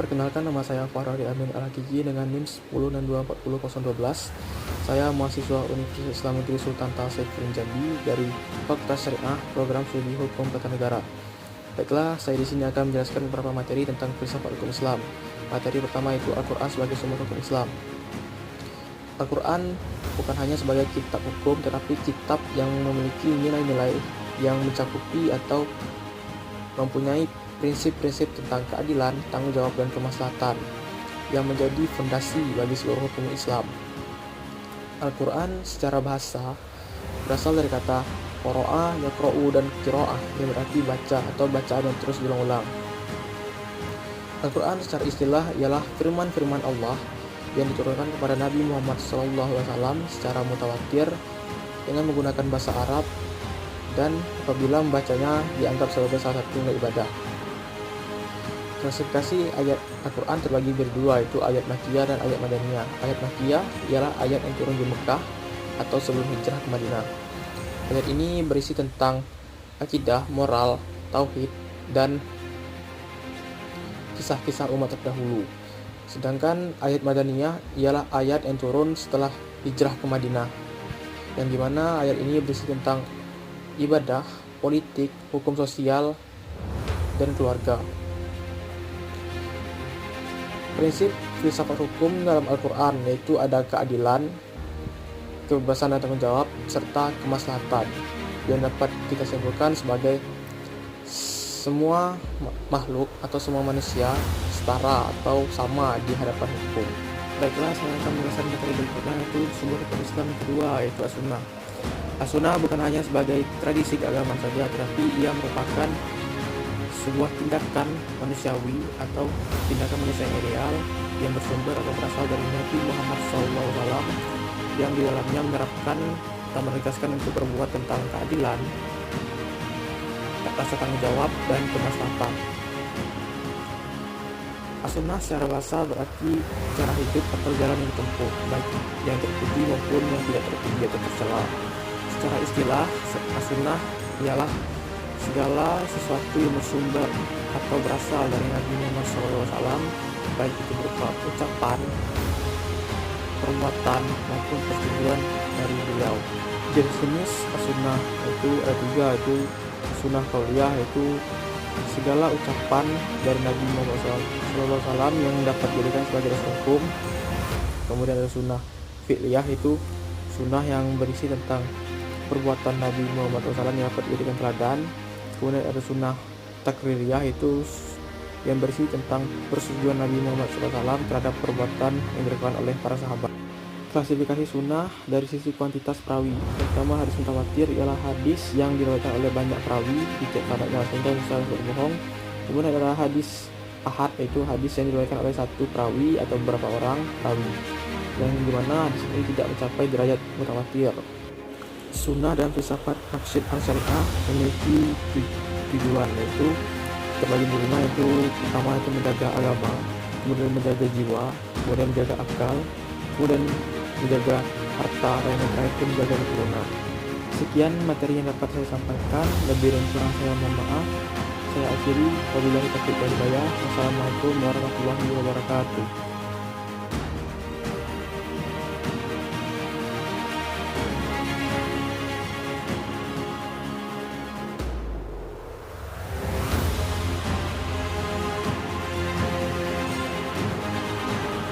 Perkenalkan, nama saya Fahrari Amin Al-Hakiki dengan NIM 10624012. Saya mahasiswa Universitas Islam Negeri Sultan Tasefuddin Jambi dari Fakultas Syariah Program Studi Hukum Tata Negara. Baiklah, saya di sini akan menjelaskan beberapa materi tentang filsafat hukum Islam. Materi pertama itu Al-Quran sebagai sumber hukum Islam. Al-Quran bukan hanya sebagai kitab hukum, tetapi kitab yang memiliki nilai-nilai yang mencakupi atau mempunyai prinsip-prinsip tentang keadilan, tanggung jawab, dan kemaslahatan yang menjadi fondasi bagi seluruh hukum Islam. Al-Quran secara bahasa berasal dari kata qoro'ah, yaqro'u, dan qira'ah yang berarti baca atau bacaan yang terus diulang-ulang. Al-Quran secara istilah ialah firman-firman Allah yang diturunkan kepada Nabi Muhammad SAW secara mutawatir dengan menggunakan bahasa Arab, dan apabila membacanya dianggap sebagai salah satu nilai ibadah. Klasifikasi ayat Al-Quran terbagi menjadi dua, yaitu ayat Makkiyah dan ayat Madaniyah. Ayat Makkiyah ialah ayat yang turun di Mekah atau sebelum hijrah ke Madinah. Ayat ini berisi tentang akidah, moral, tauhid, dan kisah-kisah umat terdahulu. Sedangkan ayat Madaniyah ialah ayat yang turun setelah hijrah ke Madinah, yang dimana ayat ini berisi tentang ibadah, politik, hukum sosial, dan keluarga. Prinsip filsafat hukum dalam Al-Quran yaitu ada keadilan, kebebasan dan tanggung jawab, serta kemaslahatan yang dapat kita simpulkan sebagai semua makhluk atau semua manusia setara atau sama di hadapan hukum. Baiklah, saya akan menjelaskan materi berikutnya, yaitu sumber hukum Islam yang kedua, yaitu As-Sunnah. As-Sunnah bukan hanya sebagai tradisi keagamaan saja, tetapi ia merupakan sebuah tindakan manusiawi atau tindakan manusia yang ideal yang bersumber atau berasal dari Nabi Muhammad SAW, yang di dalamnya menerapkan dan menegaskan untuk berbuat tentang keadilan, rasa tanggung jawab, dan kemaslahatan. As-Sunnah secara bahasa berarti cara hidup atau jalan yang ditempuh, baik yang terpuji maupun yang tidak terpuji atau tercela. Secara istilah, As-Sunnah ialah segala sesuatu yang bersumber atau berasal dari Nabi Muhammad SAW, baik itu berupa ucapan, perbuatan, maupun persetujuan dari beliau. Jenis As-Sunnah itu ada tiga, yaitu Sunnah Qauliyah, yaitu segala ucapan dari Nabi Muhammad SAW yang dapat dijadikan sebagai dasar hukum. Kemudian ada Sunnah Fi'liyah, itu sunnah yang berisi tentang perbuatan Nabi Muhammad SAW yang dapat dijadikan teladan. Kemudian ada Sunnah Takririyah, itu yang berisi tentang persetujuan Nabi Muhammad SAW terhadap perbuatan yang dilakukan oleh para sahabat. Klasifikasi sunnah dari sisi kuantitas perawi. Pertama, hadis mutawatir ialah hadis yang diriwayatkan oleh banyak perawi dicek sanadnya sehingga bisa berbohong. Kemudian adalah hadis ahad, yaitu hadis yang diriwayatkan oleh satu perawi atau beberapa orang perawi, yang dimana hadis ini tidak mencapai derajat mutawatir. Sunnah dan filsafat maksud al-syariah memiliki tujuan, yaitu terbagi menjadi lima, yaitu pertama itu menjaga agama, kemudian menjaga jiwa, kemudian menjaga akal, kemudian menjaga harta, dan yang terakhir itu menjaga keturunan. Sekian materi yang dapat saya sampaikan, lebih dan kurang saya mohon maaf. Saya akhiri, wabillahi taufiq wal hidayah. Wassalamualaikum warahmatullahi wabarakatuh.